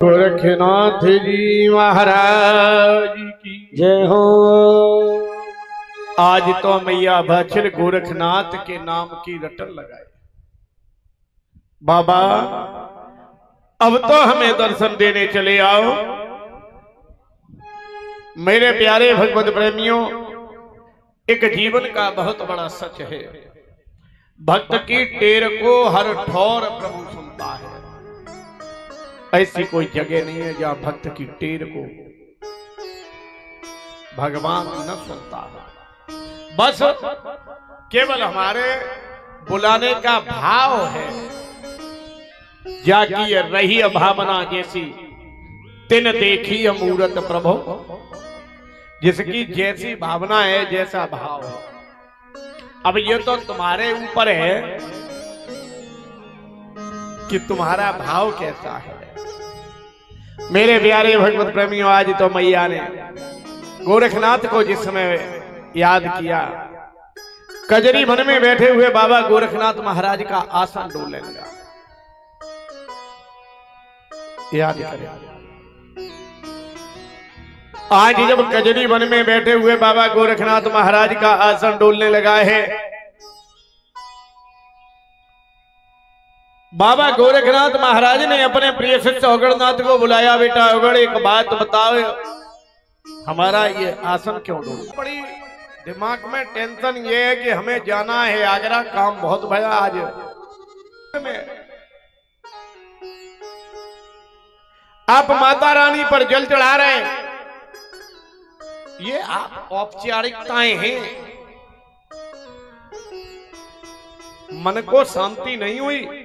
गोरखनाथ जी महाराज की जय हो। आज तो मैया बछड़ गोरखनाथ के नाम की रटन लगाए। बाबा अब तो हमें दर्शन देने चले आओ। मेरे प्यारे भगवत प्रेमियों, एक जीवन का बहुत बड़ा सच है, भक्त की टेर को हर ठौर प्रभु सुनता है। ऐसी कोई जगह नहीं है जहां भक्त की टेर को भगवान न सुनता है। बस केवल हमारे बुलाने का भाव है। जाकी रही भावना जैसी तिन देखी मूरत प्रभु, जिसकी जैसी भावना है जैसा भाव है। अब ये तो तुम्हारे ऊपर है कि तुम्हारा भाव कैसा है। मेरे प्यारे भगवत प्रेमियों, आज तो मैया ने गोरखनाथ को जिस समय याद किया, कजरी वन में बैठे हुए बाबा गोरखनाथ महाराज का आसन डोलने लगा। याद करें, आज जब कजरी वन में बैठे हुए बाबा गोरखनाथ महाराज का आसन डोलने लगा है, बाबा गोरखनाथ महाराज ने अपने प्रिय शिष्य अगणनाथ को बुलाया। बेटा अगण, एक बात बताओ, हमारा ये आसन क्यों डोला? बड़ी दिमाग में टेंशन ये है कि हमें जाना है आगरा, काम बहुत भया आज में। आप माता रानी पर जल चढ़ा रहे हैं, ये आप औपचारिकताएं हैं। मन को शांति नहीं हुई।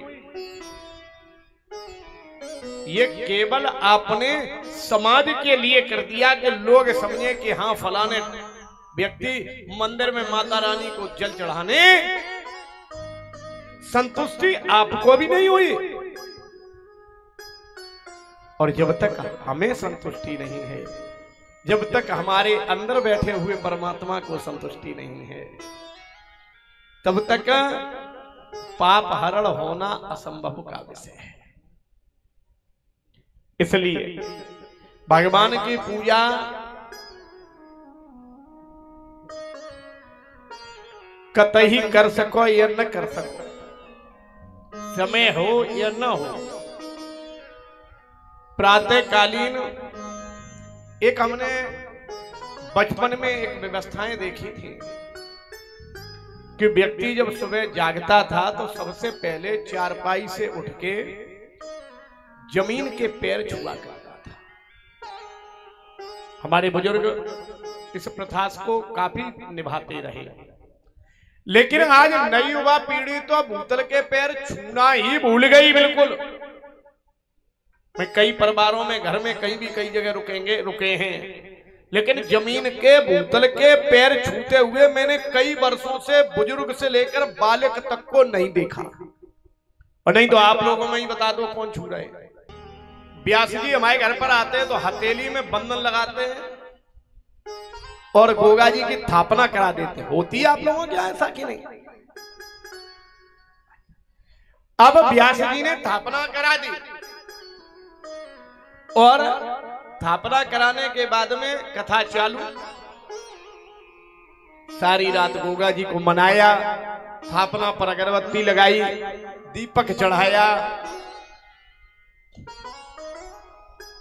ये केवल आपने समाज के लिए कर दिया कि लोग समझे कि हाँ फलाने व्यक्ति मंदिर में माता रानी को जल चढ़ाने। संतुष्टि आपको भी नहीं हुई, और जब तक हमें संतुष्टि नहीं है, जब तक हमारे अंदर बैठे हुए परमात्मा को संतुष्टि नहीं है, तब तक पाप हरण होना असंभव का विषय है। इसलिए भगवान की पूजा कतई कर सको या न कर सको, समय हो या न हो, प्रातःकालीन एक हमने बचपन में एक व्यवस्थाएं देखी थी कि व्यक्ति जब सुबह जागता था तो सबसे पहले चारपाई से उठ के जमीन के पैर छुआ करता था। हमारे बुजुर्ग इस प्रथा को काफी निभाते रहे, लेकिन आज नई युवा पीढ़ी तो भूतल के पैर छूना ही भूल गई बिल्कुल। मैं कई परिवारों में घर में कहीं भी कई जगह रुके हैं, लेकिन जमीन के भूतल के पैर छूते हुए मैंने कई वर्षों से बुजुर्ग से लेकर बालक तक को नहीं देखा। और नहीं तो आप लोगों में ही बता दो कौन छू रहे हैं। व्यास जी हमारे घर पर आते हैं तो हथेली में बंधन लगाते हैं और गोगा जी की स्थापना करा देते हैं। होती है आप लोगों की ऐसा कि नहीं? अब व्यास जी ने स्थापना करा दी और स्थापना कराने के बाद में कथा चालू। सारी रात गोगा जी को मनाया, स्थापना पर अगरबत्ती लगाई, दीपक चढ़ाया।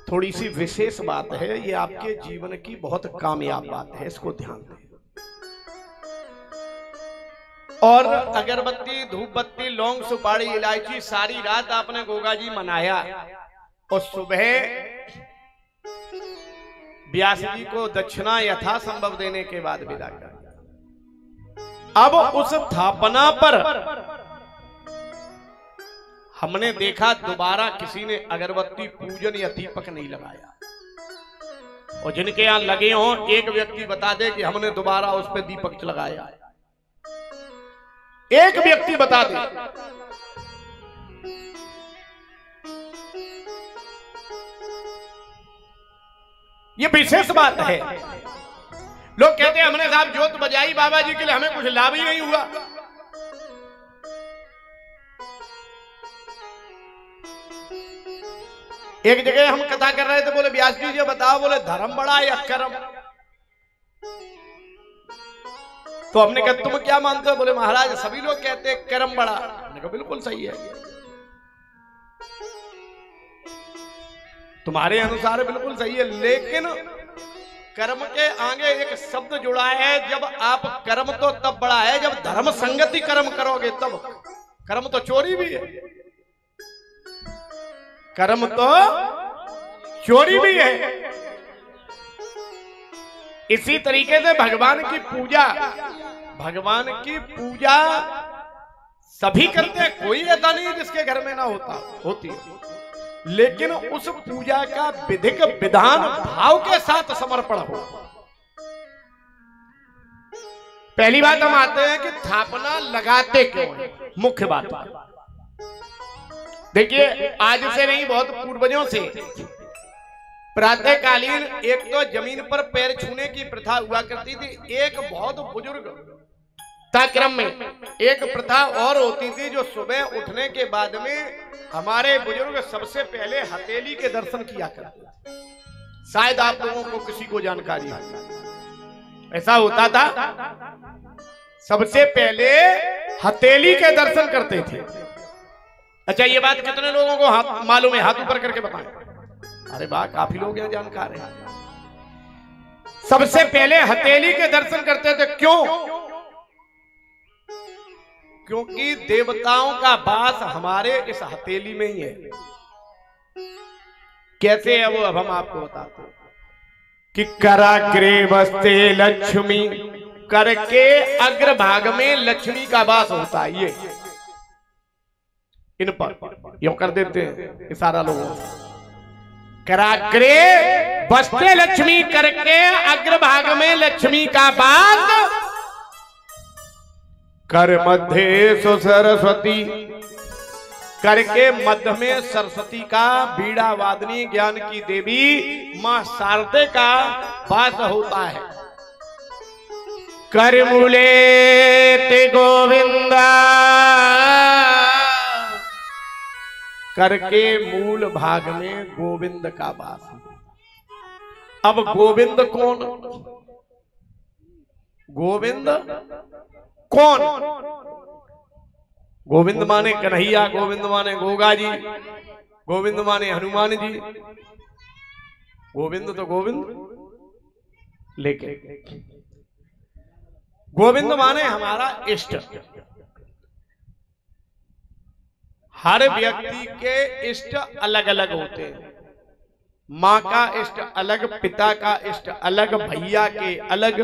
थोड़ी सी विशेष बात है, ये आपके जीवन की बहुत कामयाब बात है, इसको ध्यान दें। और अगरबत्ती, धूप बत्ती, लौंग, सुपारी, इलायची सारी रात आपने गोगा जी मनाया और सुबह व्यास जी को दक्षिणा यथासंभव देने के बाद विदा कर। अब उस स्थापना पर हमने देखा दोबारा किसी ने अगरबत्ती, पूजन या दीपक नहीं लगाया। और जिनके यहां लगे हों, एक व्यक्ति बता दे कि हमने दोबारा उस पर दीपक लगाया। एक व्यक्ति बता दे। ये विशेष बात है। लोग कहते हैं हमने साहब जोत बजाई बाबा जी के लिए, हमें कुछ लाभ ही नहीं हुआ। एक जगह हम कथा कर रहे थे, बोले व्यास जी ये बताओ, बोले धर्म बड़ा या कर्म? तो हमने कहा तुम क्या मानते हो? बोले महाराज सभी लोग कहते हैं कर्म बड़ा। हमने कहा बिल्कुल सही है, तुम्हारे अनुसार बिल्कुल सही है, लेकिन कर्म के आगे एक शब्द जुड़ा है। जब आप कर्म तो तब बड़ा है जब धर्म संगति कर्म करोगे तब। कर्म तो चोरी भी है, कर्म तो चोरी भी है। इसी तरीके से भगवान की पूजा, भगवान की पूजा सभी करते हैं, कोई ऐसा नहीं जिसके घर में ना होती है, लेकिन उस पूजा का विधिक विधान भाव के साथ समर्पण हो। पहली बात हम आते हैं कि थापना लगाते क्यों है, मुख्य बात। देखिए आज से नहीं, बहुत पूर्वजों से प्रातःकालीन एक तो जमीन पर पैर छूने की प्रथा हुआ करती थी। एक बहुत बुजुर्ग क्रम में एक प्रथा और होती थी, जो सुबह उठने के बाद में हमारे बुजुर्ग सबसे पहले हथेली के दर्शन किया करते थे। शायद आप लोगों को किसी को जानकारी है, ऐसा होता था, सबसे पहले हथेली के दर्शन करते थे। अच्छा ये बात कितने लोगों को मालूम है? हाथ ऊपर करके बताएं। अरे वाह, काफी लोग हैं जानकार हैं। सबसे पहले हथेली के दर्शन करते थे, क्यों? क्योंकि देवताओं का वास हमारे इस हथेली में ही है। कैसे है वो, अब हम आपको बताते हैं कि कराग्रे वस्ते लक्ष्मी, करके अग्रभाग में लक्ष्मी का वास होता है। ये इन पर यूं कर देते हैं इशारा लोगों से, कराग्रे वस्ते लक्ष्मी, करके अग्रभाग में लक्ष्मी का वास, कर मध्य सरस्वती, करके मध्य में सरस्वती का, बीड़ा वादनी ज्ञान की देवी मां शारदे का वास होता है। कर मूले ते गोविंदा, करके मूल भाग में गोविंद का वास। अब गोविंद कौन? गोविंद कौन? गोविंद माने कन्हैया, गोविंद माने गोगा जी, गोविंद माने हनुमान जी। गोविंद तो गोविंद, लेकिन गोविंद माने हमारा इष्ट। हर व्यक्ति के इष्ट अलग अलग होते हैं। माँ का इष्ट अलग, पिता का इष्ट अलग, भैया के अलग,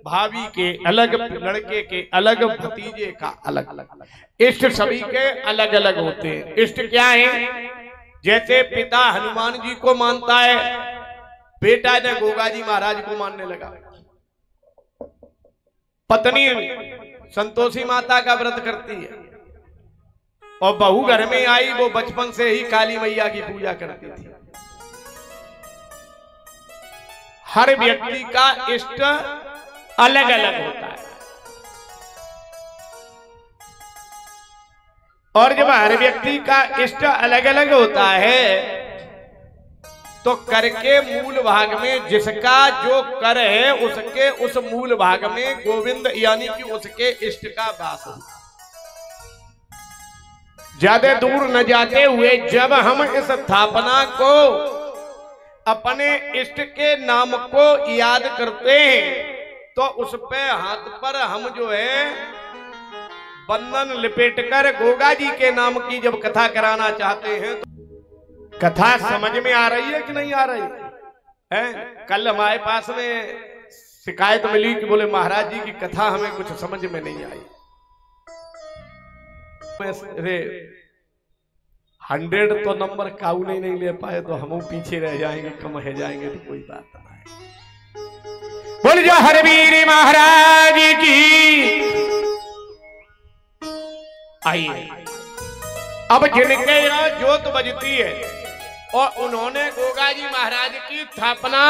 भाभी के अलग, लड़के के अलग, भतीजे का अलग। इष्ट सभी के अलग अलग होते हैं। इष्ट क्या है? जैसे पिता हनुमान जी को मानता है, बेटा ने गोगा जी महाराज को मानने लगा। पत्नी संतोषी माता का व्रत करती है, और बहू घर में आई, वो बचपन से ही काली मैया की पूजा करती थी। हर व्यक्ति का इष्ट अलग अलग होता है, और जब हर व्यक्ति का इष्ट अलग अलग होता है तो कर के मूल भाग में जिसका जो कर है, उसके उस मूल भाग में गोविंद यानी कि उसके इष्ट का वास होता है। ज्यादा दूर न जाते हुए जब हम इस स्थापना को, अपने इष्ट के नाम को याद करते हैं, तो उस पे हाथ पर हम जो है बंधन लिपेटकर गोगा जी के नाम की जब कथा कराना चाहते हैं, तो कथा समझ में आ रही है कि नहीं आ रही है? कल हमारे पास में शिकायत मिली कि बोले महाराज जी की कथा हमें कुछ समझ में नहीं आई। अरे 100 तो नंबर काऊ नहीं ले पाए तो हम पीछे रह जाएंगे, कम रह जाएंगे तो कोई बात नहीं। बोल जो हरवीर महाराज की। आइए अब जिनके यहाँ जोत बजती है और उन्होंने गोगा जी महाराज की स्थापना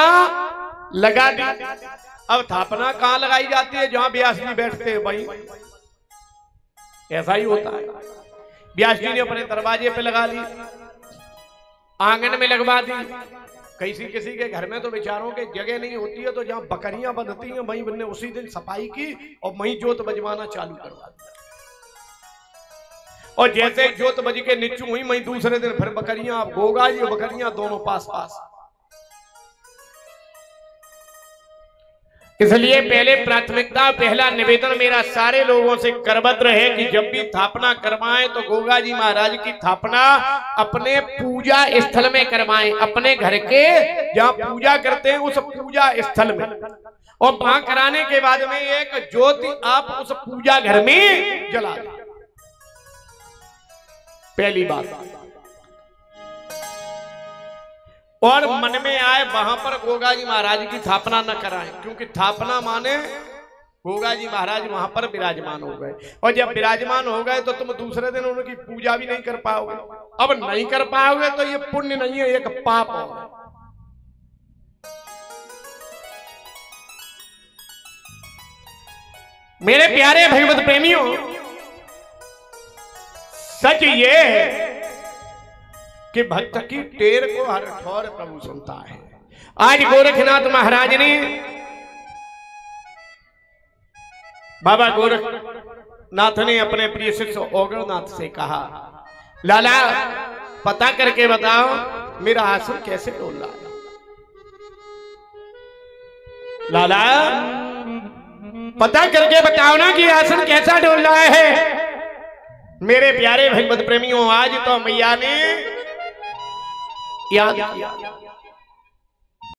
लगा दी। अब स्थापना कहाँ लगाई जाती है? जहां व्यास जी बैठते हैं वहीं। ऐसा ही होता है। व्यास जी ने अपने दरवाजे पे लगा ली, आंगन में लगवा दी। किसी के घर में तो बेचारों के जगह नहीं होती है, तो जहां बकरियां बंधती हैं वहीं उन्होंने उसी दिन सफाई की और वहीं जोत बजवाना चालू करवा दिया। और जैसे जोत बज के नीचू हुई वहीं दूसरे दिन फिर बकरियां, गोगा जी बकरियां दोनों पास पास। इसलिए पहले प्राथमिकता, पहला निवेदन मेरा सारे लोगों से करबद्ध है कि जब भी स्थापना करवाएं तो गोगा जी महाराज की स्थापना अपने पूजा स्थल में करवाएं, अपने घर के जहां पूजा करते हैं उस पूजा स्थल में। और वहां कराने के बाद में एक ज्योति आप उस पूजा घर में जला दें, पहली बात। और मन में आए वहां पर गोगा जी महाराज की स्थापना न कराएं, क्योंकि स्थापना माने गोगा जी महाराज वहां पर विराजमान हो गए, और जब विराजमान हो गए तो तुम दूसरे दिन उनकी पूजा भी नहीं कर पाओगे। अब नहीं कर पाओगे तो ये पुण्य नहीं है, एक पाप है। मेरे प्यारे भगवत प्रेमियों, सच ये है कि भक्त की टेर को हर ठौर प्रभु सुनता है। आज गोरखनाथ महाराज ने बाबा गोरखनाथ ने अपने प्रिय शिष्य ओगरनाथ से कहा, लाला पता करके बताओ मेरा आसन कैसे डोल रहा है। लाला पता करके बताओ ना कि आसन कैसा डोल रहा है। मेरे प्यारे भगवत प्रेमियों, आज तो मैया ने याद किया